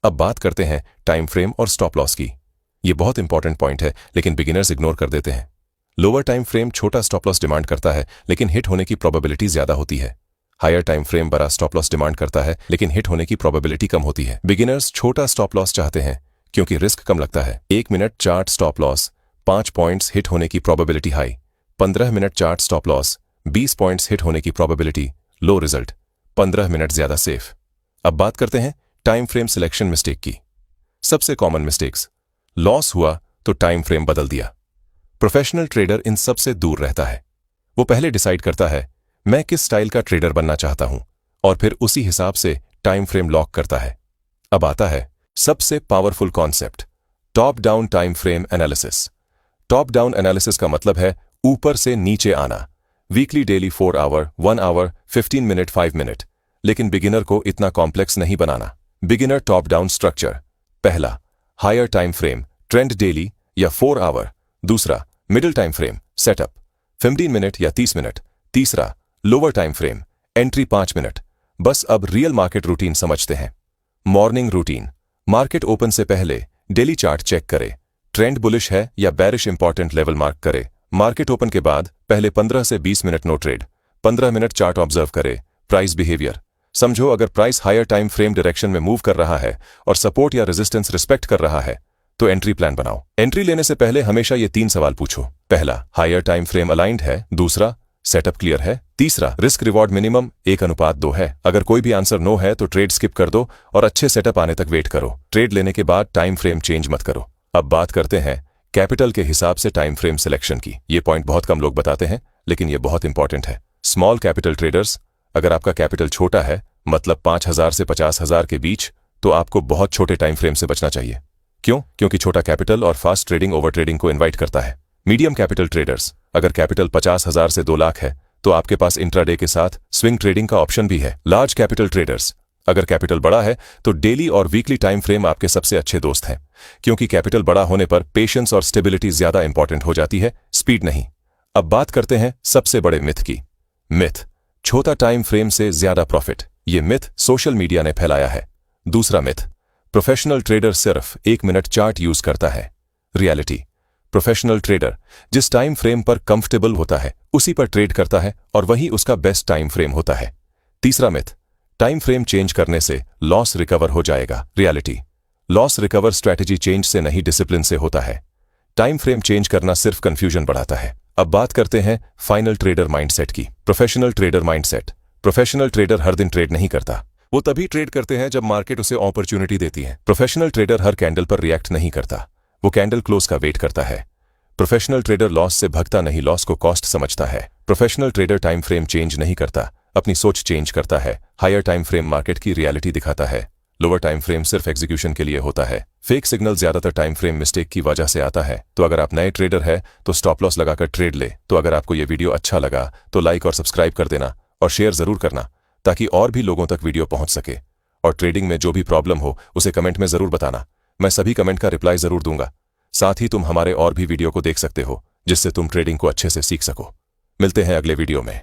अब बात करते हैं टाइम फ्रेम और स्टॉप लॉस की। ये बहुत इंपॉर्टेंट पॉइंट है, लेकिन बिगिनर्स इग्नोर कर देते हैं। लोअर टाइम फ्रेम छोटा स्टॉप लॉस डिमांड करता है, लेकिन हिट होने की प्रोबेबिलिटी ज्यादा होती है। हायर टाइम फ्रेम बड़ा स्टॉप लॉस डिमांड करता है, लेकिन हिट होने की प्रोबेबिलिटी कम होती है। बिगिनर्स छोटा स्टॉप लॉस चाहते हैं क्योंकि रिस्क कम लगता है। 1 minute chart stop loss 5 points hit होने की probability high. 15 minute chart stop loss 20 points hit होने की प्रोबेबिलिटी लो। रिजल्ट 15 मिनट ज्यादा सेफ। अब बात करते हैं टाइम फ्रेम सिलेक्शन मिस्टेक की। सबसे कॉमन मिस्टेक्स। लॉस हुआ तो टाइम फ्रेम बदल दिया। प्रोफेशनल ट्रेडर इन सब से दूर रहता है। वो पहले डिसाइड करता है मैं किस स्टाइल का ट्रेडर बनना चाहता हूं, और फिर उसी हिसाब से टाइम फ्रेम लॉक करता है। अब आता है सबसे powerful concept, top down time frame analysis. Top down analysis का मतलब है ऊपर से नीचे आना। Weekly, daily, 4 hour, 1 hour, 15 minute, 5 minute. लेकिन बिगिनर को इतना कॉम्प्लेक्स नहीं बनाना। Beginner top down structure. पहला, higher time frame, trend daily या 4 आवर। दूसरा, middle time frame, setup 15 minute या 30 मिनट। तीसरा, lower time frame, entry 5 minute. बस अब रियल मार्केट रूटीन समझते हैं। Morning routine. मार्केट ओपन से पहले डेली चार्ट चेक करे। ट्रेंड बुलिश है या बेरिश, इंपॉर्टेंट लेवल मार्क करे। मार्केट ओपन के बाद पहले 15 से 20 minute no trade. 15 minute chart observe करे। प्राइस बिहेवियर समझो। अगर price higher time frame direction में मूव कर रहा है और सपोर्ट या रेजिस्टेंस रिस्पेक्ट कर रहा है तो एंट्री प्लान बनाओ। एंट्री लेने से पहले हमेशा ये 3 सवाल पूछो। पहला, हायर टाइम फ्रेम अलाइंड है। दूसरा, सेटअप क्लियर है। तीसरा, रिस्क रिवॉर्ड मिनिमम 1:2 है। अगर कोई भी आंसर नो है तो ट्रेड स्किप कर दो और अच्छे सेटअप आने तक वेट करो। ट्रेड लेने के बाद टाइम फ्रेम चेंज मत करो। अब बात करते हैं कैपिटल के हिसाब से टाइम फ्रेम सिलेक्शन की। ये पॉइंट बहुत कम लोग बताते हैं, लेकिन ये बहुत इंपॉर्टेंट है। स्मॉल कैपिटल ट्रेडर्स, अगर आपका कैपिटल छोटा है, मतलब 5,000 से 50,000 के बीच, तो आपको बहुत छोटे टाइम फ्रेम से बचना चाहिए। क्यों? क्योंकि छोटा कैपिटल और फास्ट ट्रेडिंग ओवर ट्रेडिंग को इन्वाइट करता है। मीडियम कैपिटल ट्रेडर्स, अगर कैपिटल 50,000 से 2 लाख है तो आपके पास इंट्राडे के साथ स्विंग ट्रेडिंग का ऑप्शन भी है। लार्ज कैपिटल ट्रेडर्स, अगर कैपिटल बड़ा है तो डेली और वीकली टाइम फ्रेम आपके सबसे अच्छे दोस्त हैं, क्योंकि कैपिटल बड़ा होने पर पेशेंस और स्टेबिलिटी ज्यादा इंपॉर्टेंट हो जाती है, स्पीड नहीं। अब बात करते हैं सबसे बड़े मिथ की। मिथ, छोटा टाइम फ्रेम से ज्यादा प्रॉफिट। ये मिथ सोशल मीडिया ने फैलाया है। दूसरा मिथ, प्रोफेशनल ट्रेडर सिर्फ 1 मिनट चार्ट यूज करता है। रियलिटी, प्रोफेशनल ट्रेडर जिस टाइम फ्रेम पर कंफर्टेबल होता है उसी पर ट्रेड करता है और वही उसका बेस्ट टाइम फ्रेम होता है। तीसरा मिथ, टाइम फ्रेम चेंज करने से लॉस रिकवर हो जाएगा। Reality, loss recover strategy change से नहीं, डिसिप्लिन से होता है। टाइम फ्रेम चेंज करना सिर्फ कंफ्यूजन बढ़ाता है। अब बात करते हैं फाइनल ट्रेडर माइंडसेट की। Professional trader mindset. Professional trader हर दिन ट्रेड नहीं करता। वो तभी ट्रेड करते हैं जब मार्केट उसे अपॉर्चुनिटी देती है। प्रोफेशनल ट्रेडर हर कैंडल पर रिएक्ट नहीं करता, वो कैंडल क्लोज का वेट करता है। प्रोफेशनल ट्रेडर लॉस से भगता नहीं, लॉस को कॉस्ट समझता है। Professional trader time frame change नहीं करता, अपनी सोच चेंज करता है। हायर टाइम फ्रेम मार्केट की रियलिटी दिखाता है, लोअर टाइम फ्रेम सिर्फ एग्जीक्यूशन के लिए होता है। फेक सिग्नल ज्यादातर टाइम फ्रेम मिस्टेक की वजह से आता है। तो अगर आप नए ट्रेडर है तो स्टॉप लॉस लगाकर ट्रेड ले। तो अगर आपको ये वीडियो अच्छा लगा तो लाइक और सब्सक्राइब कर देना और शेयर जरूर करना, ताकि और भी लोगों तक वीडियो पहुंच सके। और ट्रेडिंग में जो भी प्रॉब्लम हो उसे कमेंट में जरूर बताना, मैं सभी कमेंट का रिप्लाई जरूर दूंगा। साथ ही तुम हमारे और भी वीडियो को देख सकते हो जिससे तुम ट्रेडिंग को अच्छे से सीख सको। मिलते हैं अगले वीडियो में।